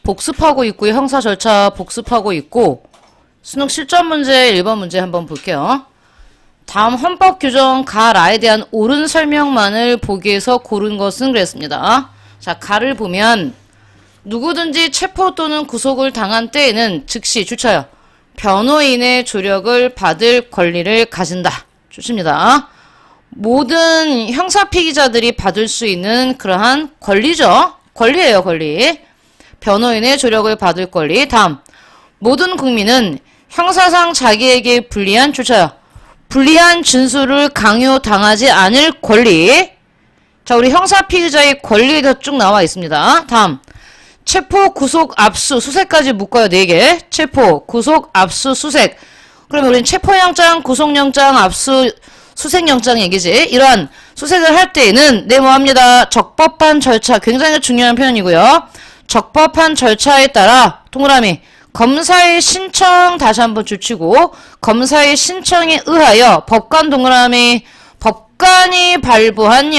복습하고 있고요. 형사 절차 복습하고 있고 수능 실전 문제 1번 문제 한번 볼게요. 다음 헌법 규정 가라에 대한 옳은 설명만을 보기에서 고른 것은 그랬습니다. 자, 가를 보면 누구든지 체포 또는 구속을 당한 때에는 즉시 주차요. 변호인의 조력을 받을 권리를 가진다. 좋습니다. 모든 형사 피의자들이 받을 수 있는 그러한 권리죠. 권리예요, 권리. 변호인의 조력을 받을 권리. 다음, 모든 국민은 형사상 자기에게 불리한 주차요. 불리한 진술을 강요당하지 않을 권리. 자, 우리 형사 피의자의 권리가 쭉 나와 있습니다. 다음, 체포, 구속, 압수, 수색까지 묶어요. 4개. 체포, 구속, 압수, 수색. 그러면 우리는 체포영장, 구속영장, 압수, 수색영장 얘기지. 이러한 수색을 할 때에는 뭐합니다. 적법한 절차. 굉장히 중요한 표현이고요. 적법한 절차에 따라 동그라미 검사의 신청 다시 한번 줄치고 검사의 신청에 의하여 법관 동그라미 법관이 발부한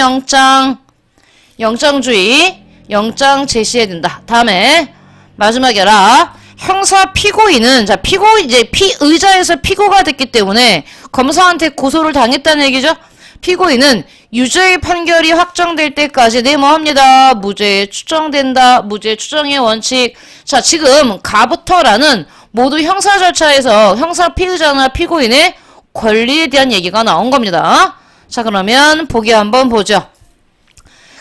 영장주의 영장 제시해야 된다. 다음에 마지막이라 형사 피고인은 자 이제 피의자에서 피고가 됐기 때문에 검사한테 고소를 당했다는 얘기죠. 피고인은 유죄의 판결이 확정될 때까지 뭐합니다. 무죄 추정된다. 무죄 추정의 원칙. 자, 지금 가부터라는 모두 형사 절차에서 형사 피의자나 피고인의 권리에 대한 얘기가 나온 겁니다. 자, 그러면 보기 한번 보죠.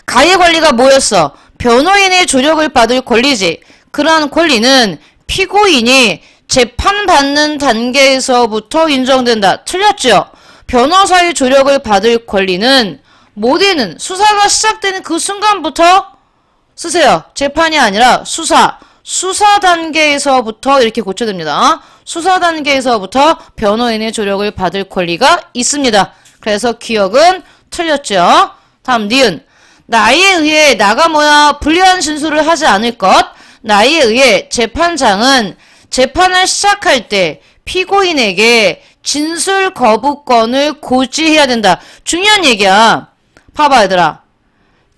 가의 권리가 뭐였어? 변호인의 조력을 받을 권리지. 그러한 권리는 피고인이 재판받는 단계에서부터 인정된다. 틀렸죠? 변호사의 조력을 받을 권리는 모두는 수사가 시작되는 그 순간부터 쓰세요. 재판이 아니라 수사 단계에서부터 이렇게 고쳐집니다. 수사 단계에서부터 변호인의 조력을 받을 권리가 있습니다. 그래서 기억은 틀렸죠. 다음 니은 나에 의해 나가 불리한 진술을 하지 않을 것. 나에 의해 재판장은 재판을 시작할 때 피고인에게 진술 거부권을 고지해야 된다. 중요한 얘기야. 봐봐 얘들아.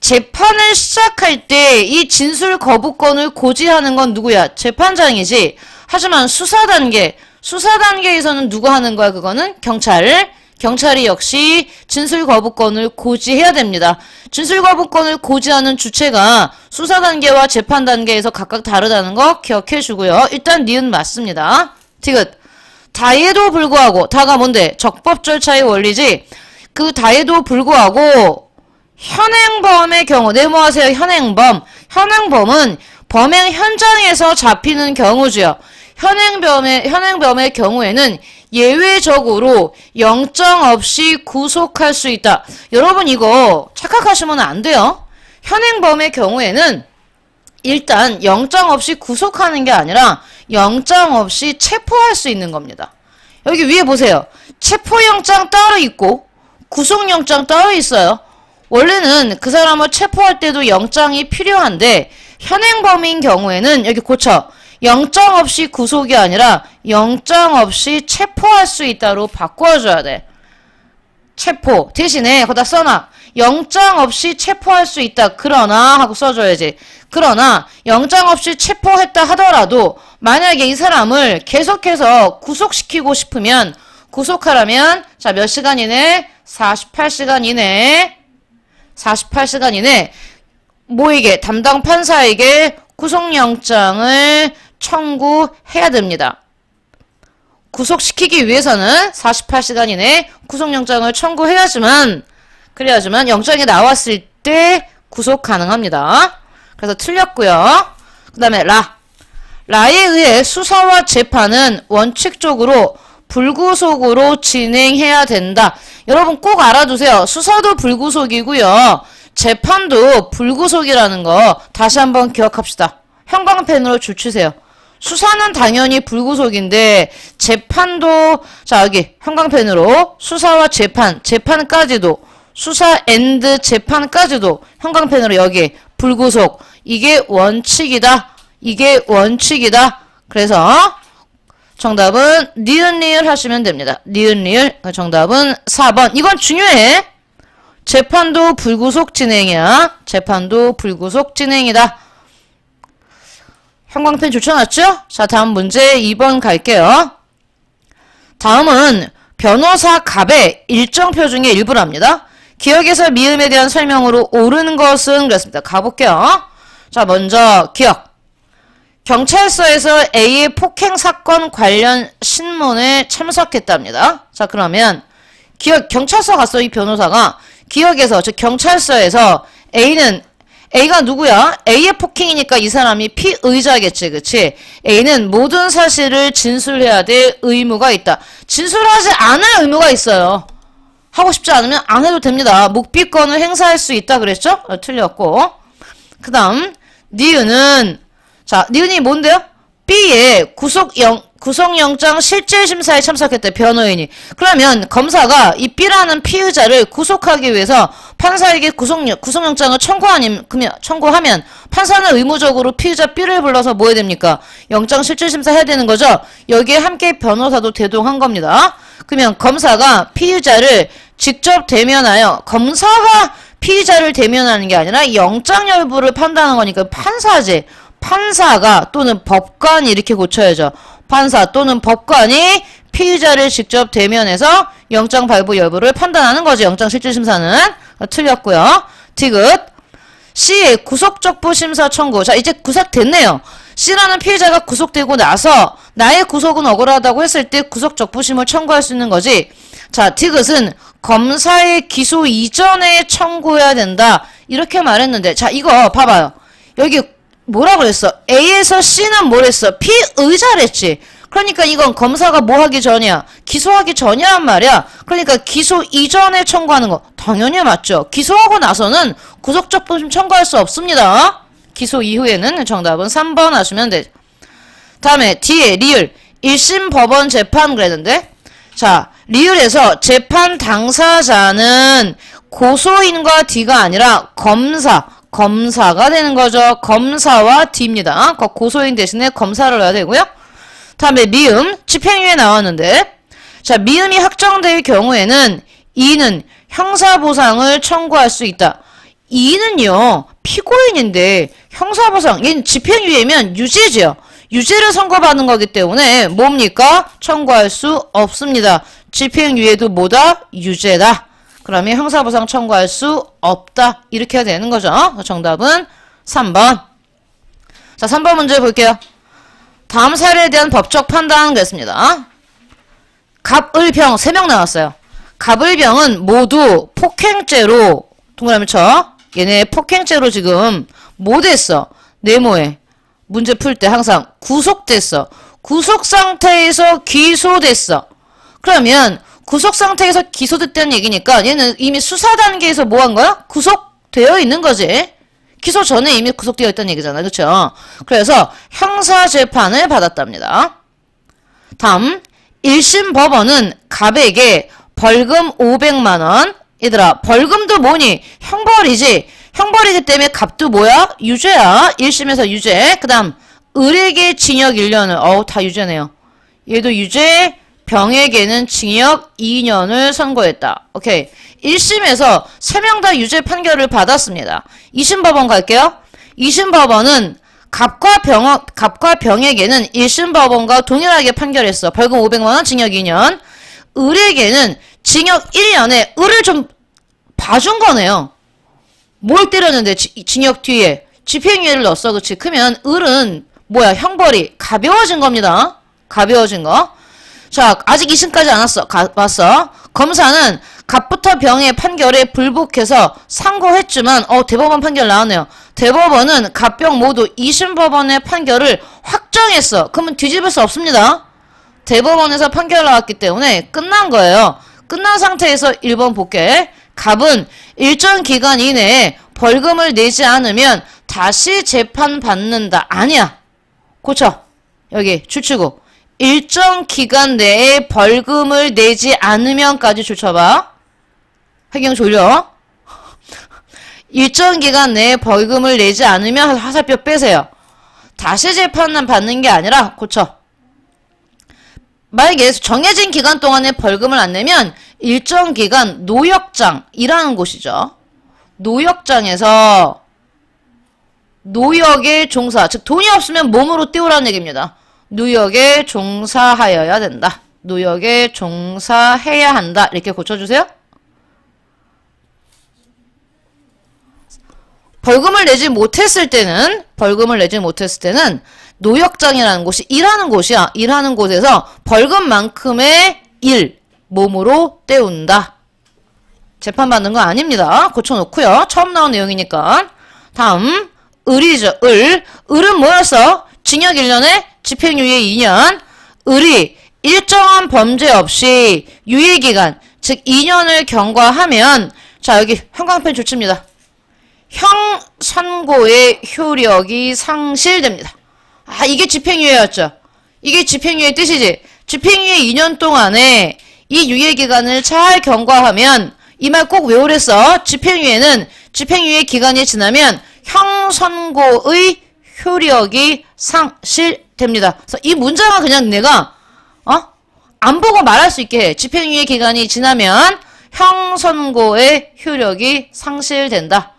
재판을 시작할 때 이 진술 거부권을 고지하는 건 누구야? 재판장이지. 하지만 수사 단계에서는 누가 하는 거야? 그거는 경찰이 역시 진술 거부권을 고지해야 됩니다. 진술 거부권을 고지하는 주체가 수사 단계와 재판 단계에서 각각 다르다는 거 기억해 주고요. 일단 니은 맞습니다. 디귿. 다에도 불구하고 다가 뭔데? 적법 절차의 원리지. 그 다에도 불구하고 현행범의 경우 네모하세요. 현행범은 범행 현장에서 잡히는 경우지요. 현행범의 경우에는 예외적으로 영장 없이 구속할 수 있다. 여러분 이거 착각하시면 안 돼요. 현행범의 경우에는 일단 영장 없이 구속하는 게 아니라 영장 없이 체포할 수 있는 겁니다. 여기 위에 보세요. 체포영장 따로 있고 구속영장 따로 있어요. 원래는 그 사람을 체포할 때도 영장이 필요한데 현행범인 경우에는 여기 고쳐. 영장 없이 구속이 아니라 영장 없이 체포할 수 있다로 바꿔줘야 돼. 체포. 대신에 거기다 써놔. 영장 없이 체포할 수 있다. 그러나 하고 써줘야지. 그러나 영장 없이 체포했다 하더라도 만약에 이 사람을 계속해서 구속시키고 싶으면 구속하라면 자, 몇 시간 이내? 48시간 이내 뭐에게? 담당 판사에게 구속영장을 청구해야 됩니다. 구속시키기 위해서는 48시간 이내에 구속영장을 청구해야지만 그래야지만 영장이 나왔을 때 구속 가능합니다. 그래서 틀렸고요. 그 다음에 라에 의해 수사와 재판은 원칙적으로 불구속으로 진행해야 된다. 여러분 꼭 알아두세요. 수사도 불구속이고요. 재판도 불구속이라는 거 다시 한번 기억합시다. 형광펜으로 줄치세요. 수사는 당연히 불구속인데 재판도 자 여기 형광펜으로 수사와 재판까지도 수사 앤드 재판까지도 형광펜으로 여기 불구속. 이게 원칙이다. 그래서 정답은 니은 하시면 됩니다. 니은 정답은 4번. 이건 중요해. 재판도 불구속 진행이야. 재판도 불구속 진행이다. 형광펜 좋춰놨죠? 자, 다음 문제 2번 갈게요. 다음은 변호사 갑의 일정표 중에 일부랍니다. 기억에서 미음에 대한 설명으로 옳은 것은 그랬습니다. 가볼게요. 자, 먼저 기억. 경찰서에서 A의 폭행 사건 관련 신문에 참석했답니다. 자, 그러면 기억, 경찰서 갔어, 이 변호사가. 기억에서, 즉 경찰서에서 A가 누구야? A의 폭행이니까 이 사람이 피의자겠지, 그치? A는 모든 사실을 진술해야 될 의무가 있다. 진술하지 않을 의무가 있어요. 하고 싶지 않으면 안 해도 됩니다. 묵비권을 행사할 수 있다 그랬죠? 틀렸고. 그 다음 니은은, 자, 니은이 뭔데요? B의 구속영장 실질심사에 참석했대, 변호인이. 그러면 검사가 이 B라는 피의자를 구속하기 위해서 판사에게 구속영장을 청구하면 판사는 의무적으로 피의자 B를 불러서 뭐 해야 됩니까? 영장 실질심사 해야 되는 거죠? 여기에 함께 변호사도 대동한 겁니다. 그러면 검사가 피의자를 직접 대면하여, 검사가 피의자를 대면하는 게 아니라 영장 여부를 판단하는 거니까 판사지. 판사가 또는 법관이 이렇게 고쳐야죠. 판사 또는 법관이 피의자를 직접 대면해서 영장 발부 여부를 판단하는 거죠. 영장 실질심사는. 틀렸고요. 디귿. C의 구속적부 심사 청구. 자, 이제 구속됐네요. C라는 피의자가 구속되고 나서 나의 구속은 억울하다고 했을 때 구속적부심을 청구할 수 있는 거지. 자, 디귿은 검사의 기소 이전에 청구해야 된다. 이렇게 말했는데, 자, 이거 봐봐요. 여기 뭐라 그랬어? A에서 C는 뭘 했어? 피의자랬지. 그러니까 이건 검사가 뭐 하기 전이야? 기소하기 전이란 말이야. 그러니까 기소 이전에 청구하는 거 당연히 맞죠. 기소하고 나서는 구속적부심 청구할 수 없습니다. 기소 이후에는. 정답은 3번 하시면 돼. 다음에 D에 리을. 1심 법원 재판 그랬는데, 자, 리을에서 재판 당사자는 고소인과 D가 아니라 검사가 되는 거죠. 검사와 D입니다. 고소인 대신에 검사를 넣어야 되고요. 다음에 미음, 집행유예 나왔는데, 자, 미음이 확정될 경우에는 이는 형사보상을 청구할 수 있다. 이는요, 피고인인데 형사보상, 얘는 집행유예면 유죄죠. 유죄를 선고받는 거기 때문에 뭡니까? 청구할 수 없습니다. 집행유예도 뭐다? 유죄다. 그러면 형사보상 청구할 수 없다. 이렇게 해야 되는 거죠. 정답은 3번. 자, 3번 문제 볼게요. 다음 사례에 대한 법적 판단 그랬습니다. 갑을병 3명 나왔어요. 갑을병은 모두 폭행죄로, 동그라미 쳐. 얘네 폭행죄로 지금 뭐 됐어? 네모에 문제 풀 때 항상 구속됐어. 구속 상태에서 기소됐어. 그러면 구속 상태에서 기소됐다는 얘기니까 얘는 이미 수사 단계에서 뭐 한 거야? 구속되어 있는 거지. 기소 전에 이미 구속되어 있다는 얘기잖아. 그쵸? 그래서 형사재판을 받았답니다. 다음 1심 법원은 갑에게 벌금 500만원. 얘들아, 벌금도 뭐니? 형벌이지. 형벌이기 때문에 갑도 뭐야? 유죄야. 1심에서 유죄. 그 다음 을에게 징역 1년을. 다 유죄네요. 얘도 유죄. 병에게는 징역 2년을 선고했다. 오케이. 1심에서 3명 다 유죄 판결을 받았습니다. 2심 법원 갈게요. 2심 법원은 갑과 병에게는 1심 법원과 동일하게 판결했어. 벌금 500만원, 징역 2년. 을에게는 징역 1년에 을을 좀 봐준 거네요. 뭘 때렸는데 징역 뒤에 집행유예를 넣었어. 그치? 그러면 을은 뭐야? 형벌이 가벼워진 겁니다. 가벼워진 거. 자, 아직 2심까지 안 왔어. 검사는 갑부터 병의 판결에 불복해서 상고했지만 대법원 판결 나왔네요. 대법원은 갑병 모두 2심 법원의 판결을 확정했어. 그러면 뒤집을 수 없습니다. 대법원에서 판결 나왔기 때문에 끝난 거예요. 끝난 상태에서 1번 볼게. 갑은 일정 기간 이내에 벌금을 내지 않으면 다시 재판받는다. 아니야. 고쳐. 여기 줄치고. 일정 기간 내에 벌금을 내지 않으면까지 줄쳐봐. 해경 졸려. 일정 기간 내에 벌금을 내지 않으면 화살표 빼세요. 다시 재판만 받는 게 아니라 고쳐. 만약에 정해진 기간 동안에 벌금을 안 내면 일정 기간 노역장이라는 곳이죠. 노역장에서 노역의 종사, 즉 돈이 없으면 몸으로 때우라는 얘기입니다. 노역에 종사하여야 된다. 노역에 종사해야 한다. 이렇게 고쳐주세요. 벌금을 내지 못했을 때는 노역장이라는 곳이 일하는 곳이야. 일하는 곳에서 벌금만큼의 일, 몸으로 때운다. 재판받는 거 아닙니다. 고쳐놓고요. 처음 나온 내용이니까. 다음 을이죠. 을은 뭐였어? 징역 1년에 집행유예 2년. 을이 일정한 범죄 없이 유예기간, 즉 2년을 경과하면, 자 여기 형광펜 조치입니다. 형 선고의 효력이 상실됩니다. 아, 이게 집행유예였죠. 이게 집행유예 뜻이지. 집행유예 2년 동안에 이 유예기간을 잘 경과하면, 이 말 꼭 외우랬어. 집행유예는 집행유예 기간이 지나면 형 선고의 효력이 상실됩니다. 그래서 이 문장은 그냥 내가 안 보고 말할 수 있게 해. 집행유예 기간이 지나면 형 선고의 효력이 상실된다.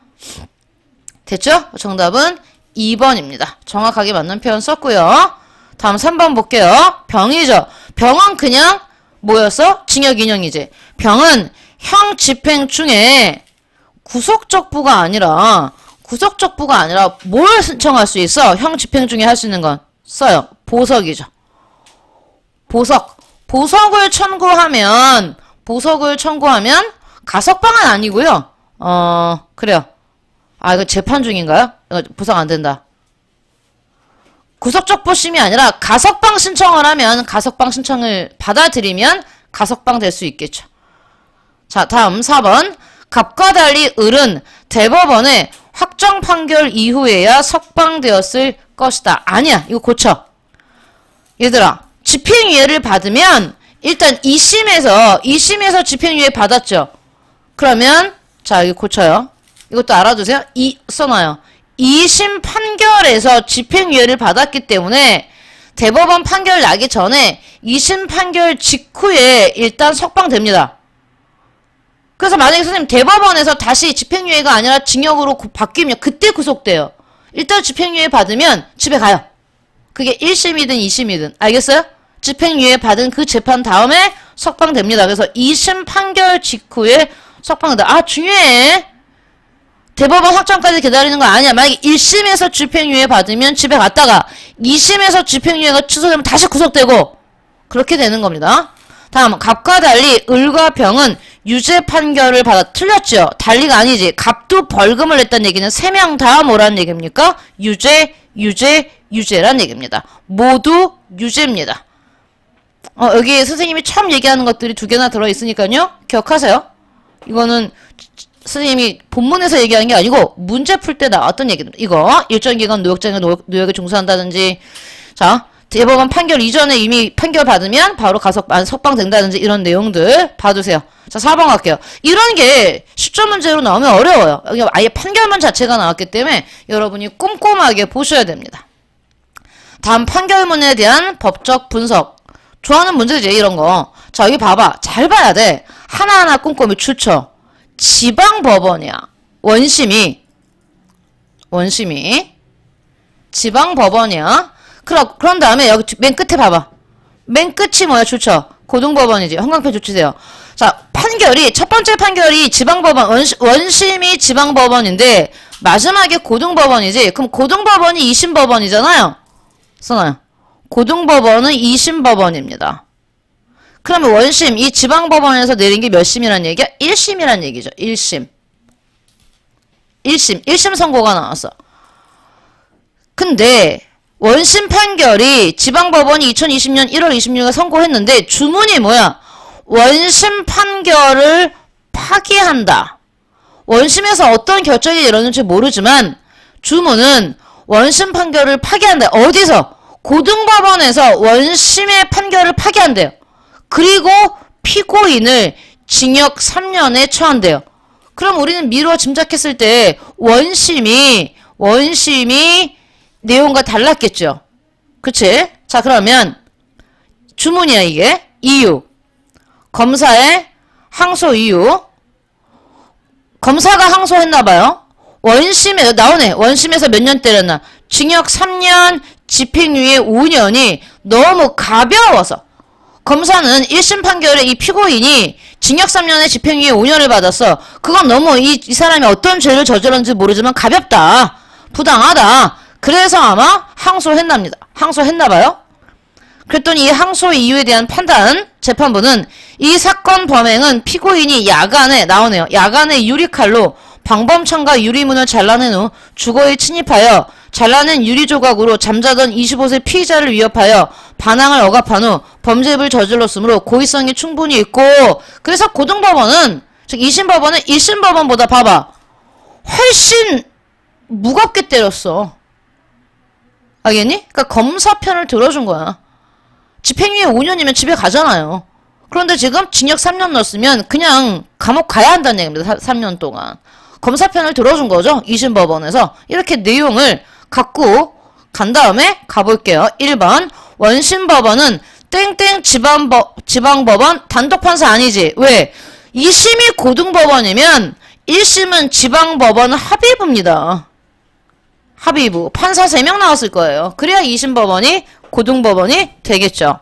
됐죠? 정답은 2번입니다. 정확하게 맞는 표현 썼고요. 다음 3번 볼게요. 병이죠. 병은 그냥 뭐였어? 징역 2년이지. 병은 형 집행 중에 구속적부가 아니라 뭘 신청할 수 있어? 형 집행 중에 할 수 있는 건 써요. 보석이죠. 보석을 청구하면 가석방은 아니고요. 그래요. 아, 이거 재판 중인가요? 이거 보석 안 된다. 구속적부심이 아니라 가석방 신청을 하면, 가석방 신청을 받아들이면 가석방 될 수 있겠죠. 자, 다음 4번. 갑과 달리 을은 대법원의 확정 판결 이후에야 석방되었을 것이다. 아니야. 이거 고쳐. 얘들아, 집행유예를 받으면 일단 2심에서 집행유예 받았죠. 그러면 자, 여기 고쳐요. 이것도 알아두세요. 써놔요. 2심 판결에서 집행유예를 받았기 때문에 대법원 판결 나기 전에 2심 판결 직후에 일단 석방됩니다. 그래서 만약에 선생님 대법원에서 다시 집행유예가 아니라 징역으로 바뀌면 그때 구속돼요. 일단 집행유예 받으면 집에 가요. 그게 1심이든 2심이든. 알겠어요? 집행유예 받은 그 재판 다음에 석방됩니다. 그래서 2심 판결 직후에 석방된다. 아, 중요해. 대법원 확정까지 기다리는 거 아니야. 만약에 1심에서 집행유예 받으면 집에 갔다가 2심에서 집행유예가 취소되면 다시 구속되고 그렇게 되는 겁니다. 다음, 갑과 달리 을과 병은 유죄 판결을 받아. 틀렸죠? 달리가 아니지. 갑도 벌금을 냈다는 얘기는 3명 다 뭐라는 얘기입니까? 유죄란 얘기입니다. 모두 유죄입니다. 여기 선생님이 처음 얘기하는 것들이 2개나 들어있으니까요. 기억하세요. 이거는 선생님이 본문에서 얘기하는 게 아니고 문제 풀 때 나왔던 얘기입니다. 이거 일정 기간 노역장에 노역에 종사한다든지, 자 대법원 판결 이전에 이미 판결 받으면 바로 석방된다든지 이런 내용들 봐두세요. 자 4번 갈게요. 이런 게 시점 문제로 나오면 어려워요. 여기 아예 판결문 자체가 나왔기 때문에 여러분이 꼼꼼하게 보셔야 됩니다. 다음 판결문에 대한 법적 분석. 좋아하는 문제지 이런 거. 자 여기 봐봐. 잘 봐야 돼. 하나하나 꼼꼼히 추쳐. 지방법원이야. 원심이 지방법원이야. 그런 다음에 여기 맨 끝에 봐봐. 맨 끝이 뭐야? 추쳐. 고등법원이지. 형광펜 조치세요. 자 판결이 첫 번째 판결이 지방법원 원심이 지방법원인데 마지막에 고등법원이지. 그럼 고등법원이 2심법원이잖아요. 써놔요. 고등법원은 2심법원입니다. 그러면 원심, 이 지방법원에서 내린 게 몇 심이란 얘기야? 1심이란 얘기죠. 1심 선고가 나왔어. 근데 원심 판결이 지방법원이 2020년 1월 26일에 선고했는데 주문이 뭐야? 원심 판결을 파기한다. 원심에서 어떤 결정이 일어났는지 모르지만 주문은 원심 판결을 파기한다. 어디서? 고등법원에서 원심의 판결을 파기한대요. 그리고 피고인을 징역 3년에 처한대요. 그럼 우리는 미루어 짐작했을 때 원심이 내용과 달랐겠죠. 그치? 자 그러면 주문이야 이게. 이유. 검사의 항소 이유. 검사가 항소했나봐요. 원심에 나오네. 원심에서 몇 년 때렸나? 징역 3년, 집행유예 5년이 너무 가벼워서 검사는 1심 판결에 이 피고인이 징역 3년에 집행유예 5년을 받았어. 그건 너무 이 사람이 어떤 죄를 저질렀는지 모르지만 가볍다. 부당하다. 그래서 아마 항소했답니다. 항소했나봐요. 그랬더니 이 항소 이유에 대한 판단, 재판부는 이 사건 범행은 피고인이 야간에 나오네요. 야간에 유리칼로 방범창과 유리문을 잘라낸 후 주거에 침입하여 잘라낸 유리조각으로 잠자던 25세 피의자를 위협하여 반항을 억압한 후 범죄를 저질렀으므로 고의성이 충분히 있고, 그래서 고등법원은, 즉 2심 법원은 1심 법원보다 봐봐, 훨씬 무겁게 때렸어. 알겠니? 그러니까 검사 편을 들어준 거야. 집행유예 5년이면 집에 가잖아요. 그런데 지금 징역 3년 넣었으면 그냥 감옥 가야 한다는 얘기입니다. 3년 동안. 검사 편을 들어준 거죠. 2심 법원에서. 이렇게 내용을 갖고 간 다음에 가볼게요. 1번 원심 법원은 땡땡 지방법원 단독판사 아니지. 왜? 2심이 고등법원이면 1심은 지방법원 합의부입니다. 합의부. 판사 3명 나왔을 거예요. 그래야 2심 법원이 고등법원이 되겠죠.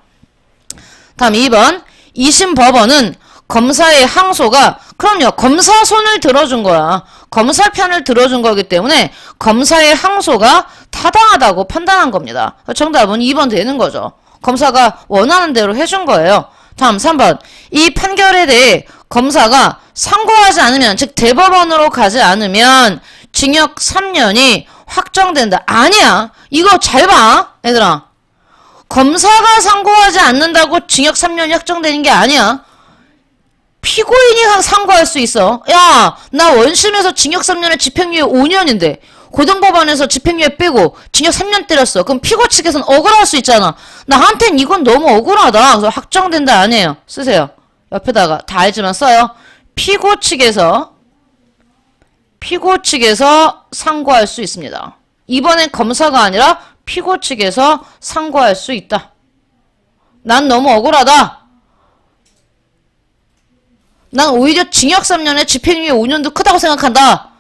다음 2번 2심 법원은 검사의 항소가, 그럼요, 검사 손을 들어준 거야. 검사 편을 들어준 거기 때문에 검사의 항소가 타당하다고 판단한 겁니다. 정답은 2번 되는 거죠. 검사가 원하는 대로 해준 거예요. 다음 3번 이 판결에 대해 검사가 상고하지 않으면, 즉 대법원으로 가지 않으면 징역 3년이 확정된다. 아니야. 이거 잘 봐. 얘들아. 검사가 상고하지 않는다고 징역 3년이 확정되는 게 아니야. 피고인이 상고할 수 있어. 야, 나 원심에서 징역 3년에 집행유예 5년인데 고등법원에서 집행유예 빼고 징역 3년 때렸어. 그럼 피고 측에서는 억울할 수 있잖아. 나한텐 이건 너무 억울하다. 그래서 확정된다 아니에요. 쓰세요. 옆에다가 다 알지만 써요. 피고 측에서 상고할 수 있습니다. 이번엔 검사가 아니라 피고 측에서 상고할 수 있다. 난 너무 억울하다. 난 오히려 징역 3년에 집행유예 5년도 크다고 생각한다.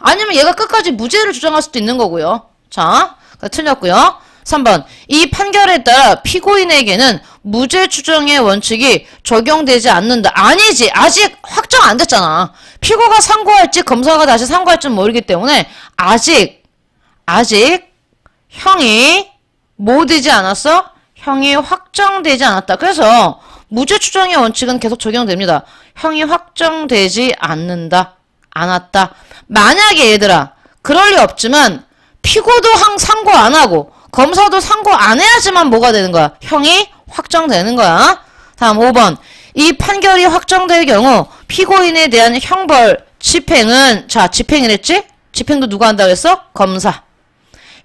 아니면 얘가 끝까지 무죄를 주장할 수도 있는 거고요. 자, 틀렸고요. 3번 이 판결에 따라 피고인에게는 무죄 추정의 원칙이 적용되지 않는다. 아니지. 아직 확정 안 됐잖아. 피고가 상고할지 검사가 다시 상고할지는 모르기 때문에 아직 형이 뭐 되지 않았어? 형이 확정되지 않았다. 그래서 무죄 추정의 원칙은 계속 적용됩니다. 형이 확정되지 않았다. 만약에 얘들아, 그럴 리 없지만 피고도 상고 안 하고 검사도 상고 안 해야지만 뭐가 되는 거야? 형이 확정되는 거야. 다음 5번 이 판결이 확정될 경우 피고인에 대한 형벌 집행은, 자, 집행이랬지? 집행도 누가 한다고 했어? 검사.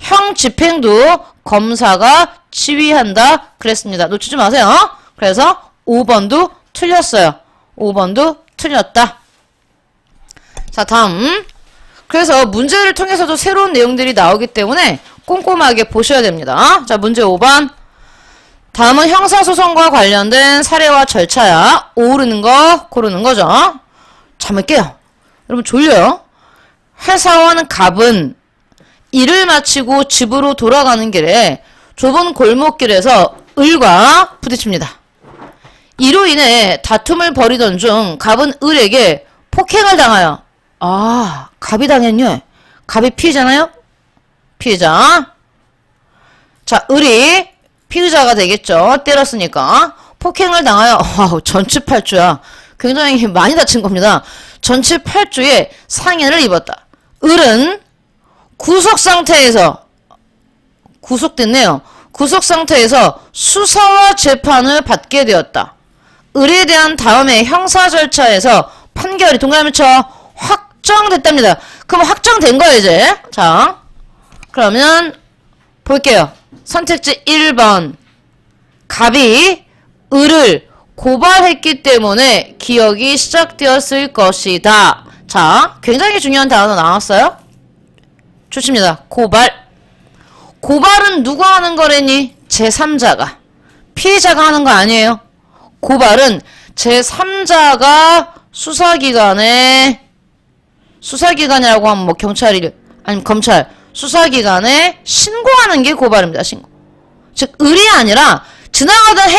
형 집행도 검사가 지휘한다 그랬습니다. 놓치지 마세요. 그래서 5번도 틀렸어요. 5번도 틀렸다. 자, 다음. 그래서 문제를 통해서도 새로운 내용들이 나오기 때문에 꼼꼼하게 보셔야 됩니다. 자, 문제 5번. 다음은 형사소송과 관련된 사례와 절차야. 오르는 거 고르는 거죠. 잠을 깨요. 여러분 졸려요. 회사원 갑은 일을 마치고 집으로 돌아가는 길에 좁은 골목길에서 을과 부딪힙니다. 이로 인해 다툼을 벌이던 중 갑은 을에게 폭행을 당하여, 아, 갑이 당했냐? 갑이 피해자나요? 피해자. 자, 을이 피의자가 되겠죠. 때렸으니까. 폭행을 당하여, 와우, 전치팔주야. 굉장히 많이 다친 겁니다. 전치팔주에 상해를 입었다. 을은 구속됐네요. 구속상태에서 수사와 재판을 받게 되었다. 을에 대한 다음에 형사 절차에서 판결이 동그라미 쳐 확정됐답니다. 그럼 확정된 거예요, 이제. 자, 그러면 볼게요. 선택지 1번. 갑이 을을 고발했기 때문에 기억이 시작되었을 것이다. 자, 굉장히 중요한 단어 나왔어요. 좋습니다. 고발. 고발은 누가 하는 거래니? 제3자가. 피해자가 하는 거 아니에요. 고발은 제3자가 수사기관에 수사기관이라고 하면 뭐 경찰이 아니면 검찰 수사기관에 신고하는 게 고발입니다. 신고. 즉 을이 아니라 지나가던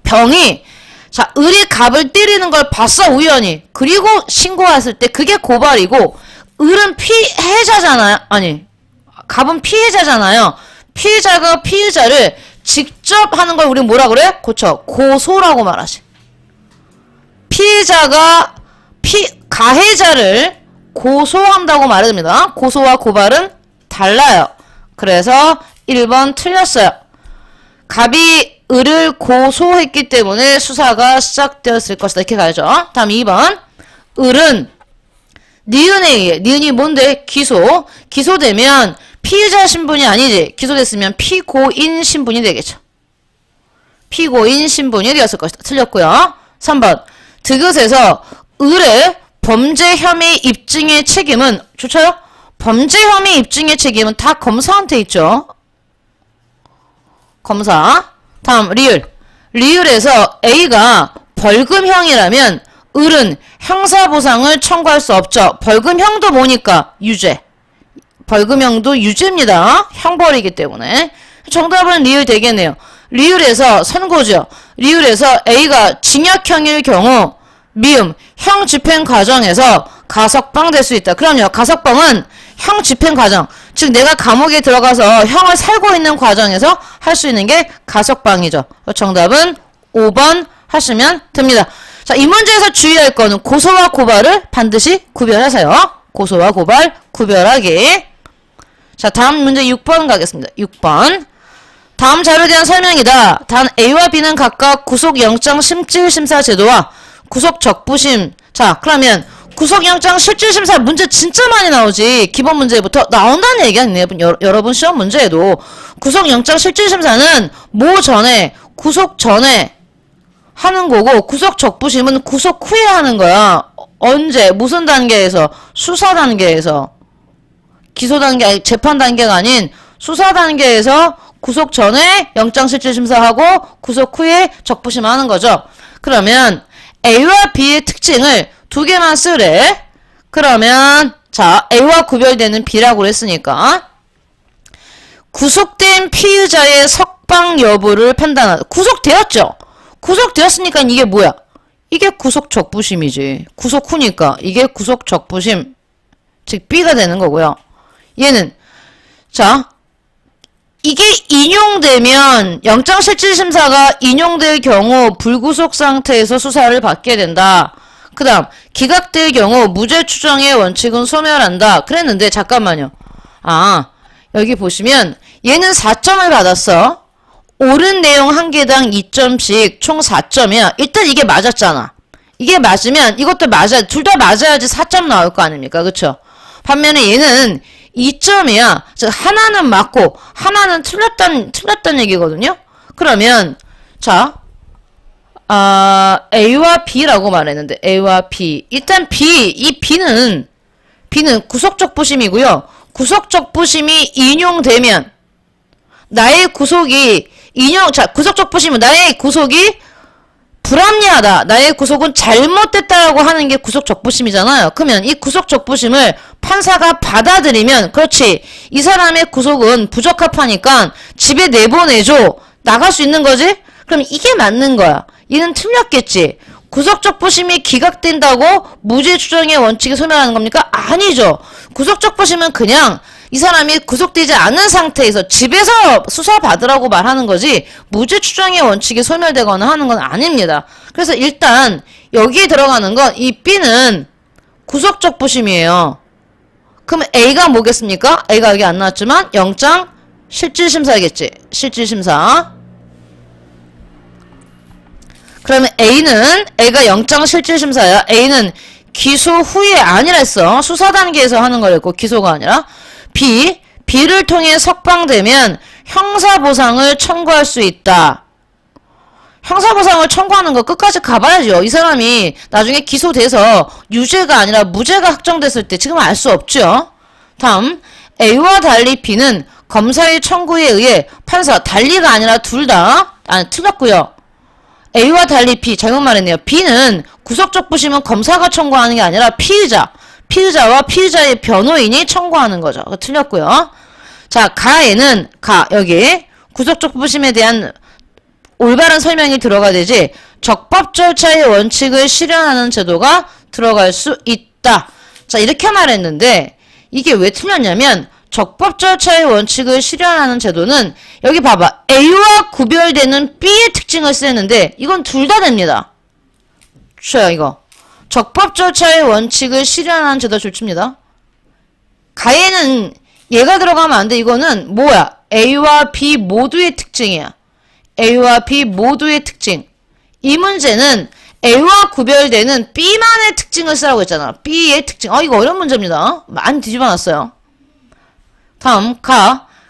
병이 자 을이 갑을 때리는 걸 봤어 우연히. 그리고 신고했을 때 그게 고발이고 을은 피해자잖아요. 아니 갑은 피해자잖아요. 피해자가 피의자를 직접 하는 걸 우리 뭐라 그래? 그쵸. 고소라고 말하지. 피해자가 가해자를 고소한다고 말합니다. 고소와 고발은 달라요. 그래서 1번 틀렸어요. 갑이 을을 고소했기 때문에 수사가 시작되었을 것이다. 이렇게 가야죠. 다음 2번. 을은 니은에 의해, 니은이 뭔데? 기소되면 피의자 신분이 아니지. 기소됐으면 피고인 신분이 되겠죠. 피고인 신분이 되었을 것이다. 틀렸고요. 3번. 드귿에서 을의 범죄 혐의 입증의 책임은 좋죠? 범죄 혐의 입증의 책임은 다 검사한테 있죠. 검사. 다음 리을. 리을에서 A가 벌금형이라면 을은 형사보상을 청구할 수 없죠. 벌금형도 뭐니까? 유죄. 벌금형도 유죄입니다. 형벌이기 때문에. 정답은 리을 되겠네요. 리을에서 선고죠. 리을에서 A가 징역형일 경우 미음 형 집행 과정에서 가석방 될 수 있다. 그럼요. 가석방은 형 집행 과정. 즉 내가 감옥에 들어가서 형을 살고 있는 과정에서 할 수 있는 게 가석방이죠. 정답은 5번 하시면 됩니다. 자, 이 문제에서 주의할 거는 고소와 고발을 반드시 구별하세요. 고소와 고발 구별하기. 자, 다음 문제 6번 가겠습니다. 6번. 다음 자료에 대한 설명이다. 단 A와 B는 각각 구속영장 심질심사 제도와 구속적부심. 자, 그러면 구속영장 실질심사 문제 진짜 많이 나오지. 기본 문제부터 나온다는 얘기가 있네요. 여러분 시험 문제에도 구속영장 실질심사는 뭐 전에 구속 전에 하는 거고 구속적부심은 구속 후에 하는 거야. 언제 무슨 단계에서? 수사 단계에서. 기소 단계 아니 재판 단계가 아닌 수사 단계에서 구속 전에 영장 실질심사하고 구속 후에 적부심하는 거죠. 그러면 A와 B의 특징을 두 개만 쓰래. 그러면 자 A와 구별되는 B라고 그랬으니까 구속된 피의자의 석방 여부를 판단하다. 구속되었죠. 구속되었으니까 이게 뭐야? 이게 구속적부심이지. 구속 후니까 이게 구속적부심 즉 B가 되는 거고요. 얘는 자 이게 인용되면 영장실질심사가 인용될 경우 불구속 상태에서 수사를 받게 된다. 그 다음 기각될 경우 무죄 추정의 원칙은 소멸한다. 그랬는데 잠깐만요. 아 여기 보시면 얘는 4점을 받았어. 옳은 내용 한 개당 2점씩 총 4점이야. 일단 이게 맞았잖아. 이게 맞으면 이것도 맞아. 둘 다 맞아야지 4점 나올 거 아닙니까? 그쵸? 반면에 얘는 2점이야. 즉 하나는 맞고 하나는 틀렸단 얘기거든요. 그러면 자 A와 B라고 말했는데 A와 B. 일단 이 B는 구속적부심이고요. 구속적부심이 인용되면 나의 구속이 구속적부심은 나의 구속이 불합리하다. 나의 구속은 잘못됐다라고 하는 게 구속적부심이잖아요. 그러면 이 구속적부심을 판사가 받아들이면 그렇지. 이 사람의 구속은 부적합하니까 집에 내보내줘. 나갈 수 있는 거지? 그럼 이게 맞는 거야. 얘는 틀렸겠지. 구속적부심이 기각된다고 무죄 추정의 원칙이 소멸하는 겁니까? 아니죠. 구속적부심은 그냥 이 사람이 구속되지 않은 상태에서 집에서 수사받으라고 말하는 거지 무죄 추정의 원칙이 소멸되거나 하는 건 아닙니다. 그래서 일단 여기에 들어가는 건 이 B는 구속적부심이에요. 그럼 A가 뭐겠습니까? A가 여기 안 나왔지만 영장 실질심사겠지. 실질심사. 그러면 A가 영장 실질심사야. A는 기소 후에 아니랬어. 수사 단계에서 하는 거였고 기소가 아니라. B를 통해 석방되면 형사보상을 청구할 수 있다. 형사보상을 청구하는 거 끝까지 가봐야죠. 이 사람이 나중에 기소돼서 유죄가 아니라 무죄가 확정됐을 때 지금 알 수 없죠. 다음 A와 달리 B는 검사의 청구에 의해 판사 달리가 아니라 둘 다 틀렸고요. A와 달리 B, 잘못 말했네요. B는 구속적 부심은 검사가 청구하는 게 아니라 피의자와 피의자의 변호인이 청구하는 거죠. 틀렸고요. 자, 가에는 여기 구속적 부심에 대한 올바른 설명이 들어가야 되지, 적법 절차의 원칙을 실현하는 제도가 들어갈 수 있다. 자, 이렇게 말했는데 이게 왜 틀렸냐면, 적법 절차의 원칙을 실현하는 제도는 여기 봐봐, A와 구별되는 B의 특징을 쓰였는데 이건 둘 다 됩니다. 좋아요. 이거 적법 절차의 원칙을 실현하는 제도 좋습니다. 가에는 얘가 들어가면 안 돼. 이거는 뭐야? A와 B 모두의 특징이야. A와 B 모두의 특징. 이 문제는 A와 구별되는 B만의 특징을 쓰라고 했잖아. B의 특징. 이거 어려운 문제입니다. 많이 뒤집어놨어요. 다음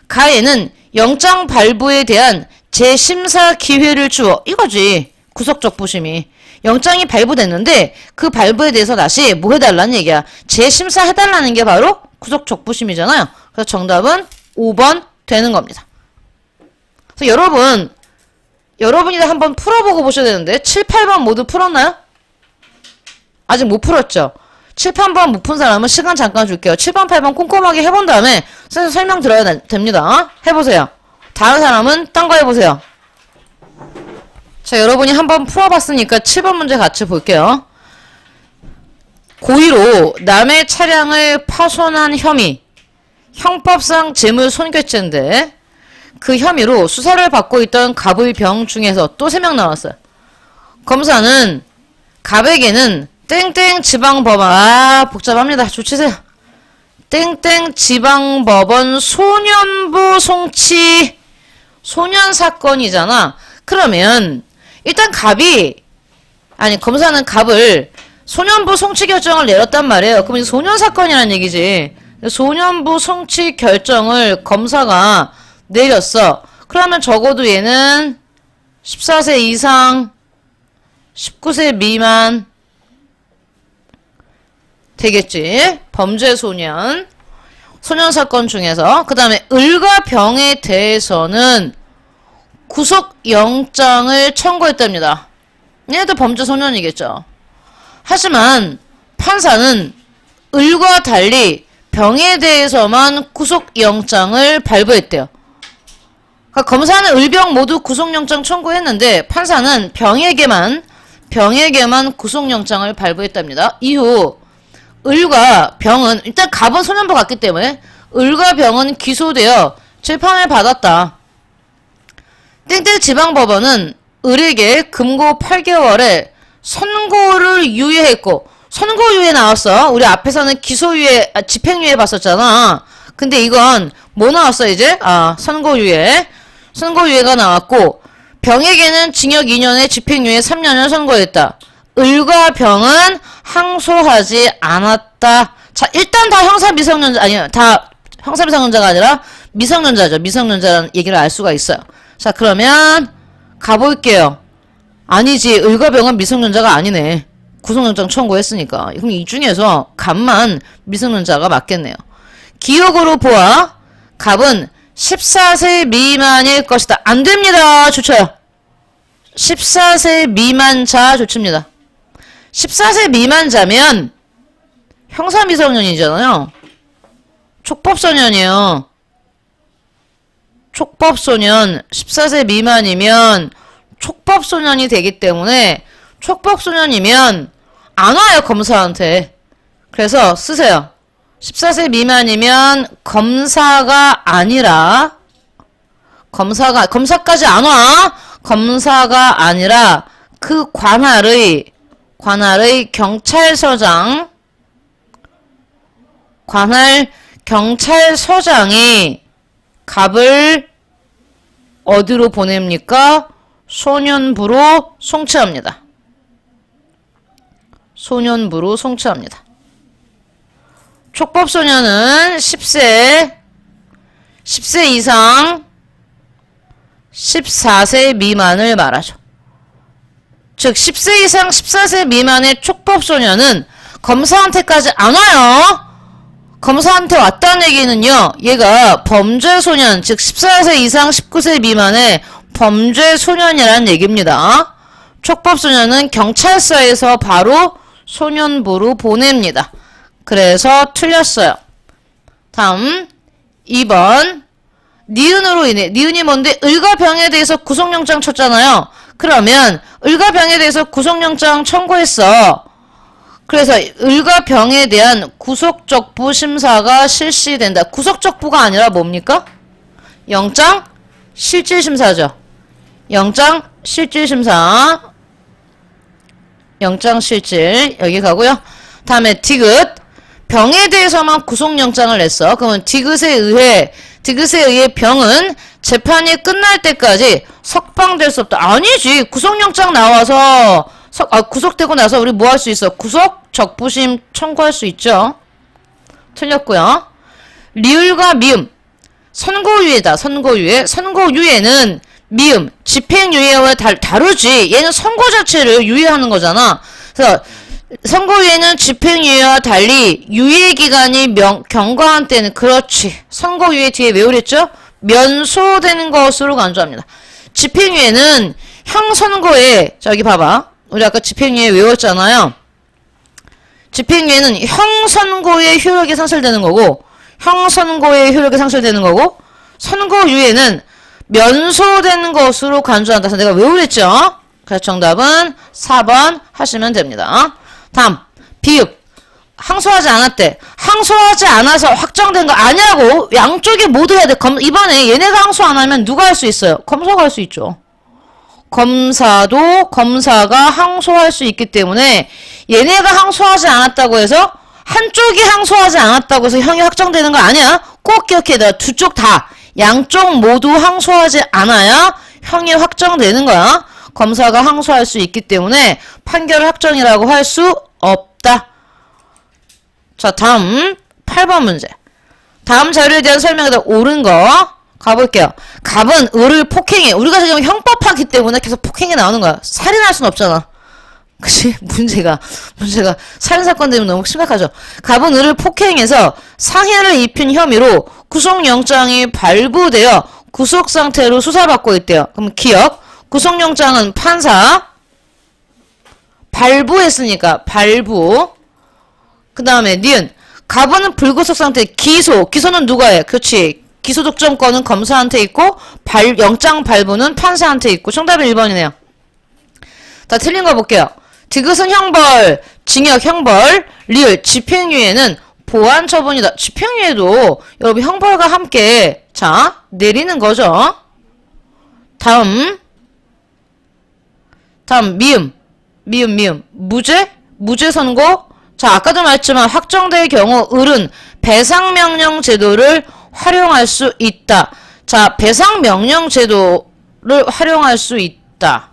가에는 영장 발부에 대한 재심사 기회를 주어. 이거지. 구속적 부심이. 영장이 발부됐는데 그 발부에 대해서 다시 뭐 해달라는 얘기야. 재심사 해달라는 게 바로 구속적 부심이잖아요. 그래서 정답은 5번 되는 겁니다. 그래서 여러분이 한번 풀어보고 보셔야 되는데 7, 8번 모두 풀었나요? 아직 못 풀었죠? 7, 8번 못 푼 사람은 시간 잠깐 줄게요. 7번, 8번 꼼꼼하게 해본 다음에 선생님 설명 들어야 됩니다. 해보세요. 다른 사람은 딴 거 해보세요. 자, 여러분이 한번 풀어봤으니까 7번 문제 같이 볼게요. 고의로 남의 차량을 파손한 혐의, 형법상 재물 손괴죄인데 그 혐의로 수사를 받고 있던 갑의 병 중에서 또 3명 나왔어요. 검사는 갑에게는 땡땡 지방법원, 복잡합니다. 조치세요. 땡땡 지방법원 소년부 송치 소년 사건이잖아. 그러면 일단 검사는 갑을 소년부 송치 결정을 내렸단 말이에요. 그럼 이제 소년 사건이란 얘기지. 소년부 송치 결정을 검사가 내렸어. 그러면 적어도 얘는 14세 이상 19세 미만 되겠지. 범죄 소년 사건 중에서. 그 다음에 을과 병에 대해서는 구속영장을 청구했답니다. 얘도 범죄 소년이겠죠. 하지만 판사는 을과 달리 병에 대해서만 구속영장을 발부했대요. 그러니까 검사는 을병 모두 구속영장 청구했는데 판사는 병에게만 구속영장을 발부했답니다. 이후 을과 병은 일단 갑은 소년부 갔기 때문에 을과 병은 기소되어 재판을 받았다. 땡땡 지방법원은 을에게 금고 8개월에 선고를 유예했고, 선고유예 나왔어. 우리 앞에서는 기소유예, 집행유예 봤었잖아. 근데 이건 뭐 나왔어 이제? 선고유예가 나왔고, 병에게는 징역 2년에 집행유예 3년을 선고했다. 을과 병은 항소하지 않았다. 자, 일단 다 다 형사미성년자가 아니라 미성년자죠. 미성년자라는 얘기를 알 수가 있어요. 자, 그러면 가볼게요. 아니지, 을과 병은 미성년자가 아니네. 구속영장 청구했으니까. 그럼 이 중에서 갑만 미성년자가 맞겠네요. 기억으로 보아 갑은 14세 미만일 것이다. 안됩니다. 좋쳐요. 14세 미만자 좋습니다. 14세 미만자면 형사미성년이잖아요. 촉법소년이에요. 촉법소년 14세 미만이면 촉법소년이 되기 때문에 촉법소년이면 안 와요, 검사한테. 그래서 쓰세요. 14세 미만이면 검사가 아니라 검사까지 안 와. 검사가 아니라 그 관할의 경찰서장, 관할 경찰서장이 갑을 어디로 보냅니까? 소년부로 송치합니다. 소년부로 송치합니다. 촉법소년은 10세 이상 14세 미만을 말하죠. 즉 10세 이상 14세 미만의 촉법소년은 검사한테까지 안 와요. 검사한테 왔다는 얘기는요, 얘가 범죄소년, 즉 14세 이상 19세 미만의 범죄소년이라는 얘기입니다. 촉법소년은 경찰서에서 바로 소년부로 보냅니다. 그래서 틀렸어요. 다음 2번 니은으로 인해 니은이 뭔데? 을과 병에 대해서 구속영장 쳤잖아요. 그러면 을과 병에 대해서 구속영장 청구했어. 그래서 을과 병에 대한 구속적부 심사가 실시된다. 구속적부가 아니라 뭡니까? 영장 실질심사죠. 영장 실질심사. 영장 실질 여기 가고요. 다음에 디귿 병에 대해서만 구속영장을 냈어. 그러면 디귿에 의해 병은 재판이 끝날 때까지 석방될 수 없다. 아니지. 구속영장 나와서 구속되고 나서 우리 뭐 할 수 있어? 구속적부심 청구할 수 있죠. 틀렸고요. 리을과 미음 선고유예다. 선고유예. 선고유예는 미음 집행유예와 다르지. 얘는 선고 자체를 유예하는 거잖아. 그래서 선고유예는 집행유예와 달리 유예기간이 경과한 때는 그렇지. 선고유예 뒤에 왜 그랬죠? 면소되는 것으로 간주합니다. 집행유예는 형선고에 저기 봐봐. 우리 아까 집행유예 외웠잖아요. 집행유예는 형선고의 효력이 상실되는 거고 형선고의 효력이 상실되는 거고 선고유예는 면소되는 것으로 간주한다. 그래서 내가 왜 그랬죠? 그래서 정답은 4번 하시면 됩니다. 다음 비읍 항소하지 않았대. 항소하지 않아서 확정된 거 아니라고. 양쪽이 모두 해야 돼. 이번에 얘네가 항소 안 하면 누가 할 수 있어요? 검사가 할 수 있죠. 검사가 항소할 수 있기 때문에 얘네가 항소하지 않았다고 해서 한쪽이 항소하지 않았다고 해서 형이 확정되는 거 아니야. 꼭 기억해. 너 두 쪽 다 양쪽 모두 항소하지 않아야 형이 확정되는 거야. 검사가 항소할 수 있기 때문에 판결 확정이라고 할 수 없다. 자, 다음 8번 문제. 다음 자료에 대한 설명에다 옳은 거 가볼게요. 갑은 을을 폭행해. 우리가 지금 형법하기 때문에 계속 폭행이 나오는 거야. 살인할 순 없잖아. 그치? 문제가 살인사건 되면 너무 심각하죠. 갑은 을을 폭행해서 상해를 입힌 혐의로 구속영장이 발부되어 구속상태로 수사받고 있대요. 그럼 기억. 구속영장은 판사 발부했으니까 발부. 그 다음에 니은 갑은 불구속 상태. 기소는 누가 해? 그렇지. 기소독점권은 검사한테 있고 영장 발부는 판사한테 있고. 정답은 1번이네요. 다 틀린 거 볼게요. 디귿은 형벌, 징역 형벌, 리을 집행유예는 보안 처분이다. 집행유예도 여러분 형벌과 함께 자 내리는 거죠. 다음 미음 무죄 선고. 자 아까도 말했지만 확정될 경우 을은 배상명령 제도를 활용할 수 있다. 자 배상명령 제도를 활용할 수 있다.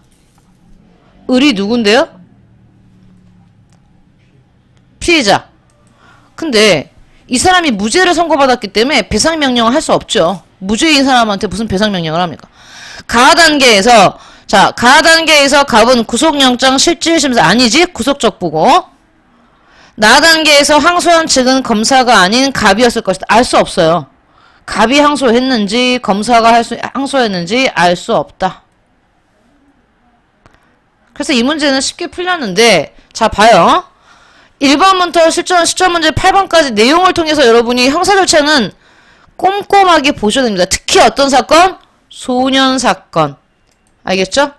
을이 누군데요? 피해자. 근데 이 사람이 무죄를 선고받았기 때문에 배상명령을 할 수 없죠. 무죄인 사람한테 무슨 배상명령을 합니까? 가하 단계에서 갑은 구속영장 실질심사 아니지? 구속적부고. 나 단계에서 항소한 측은 검사가 아닌 갑이었을 것이다. 알 수 없어요. 갑이 항소했는지 검사가 항소했는지 알 수 없다. 그래서 이 문제는 쉽게 풀렸는데 자 봐요. 1번부터 실전 문제 8번까지 내용을 통해서 여러분이 형사 절차는 꼼꼼하게 보셔야 됩니다. 특히 어떤 사건? 소년 사건. 알겠죠?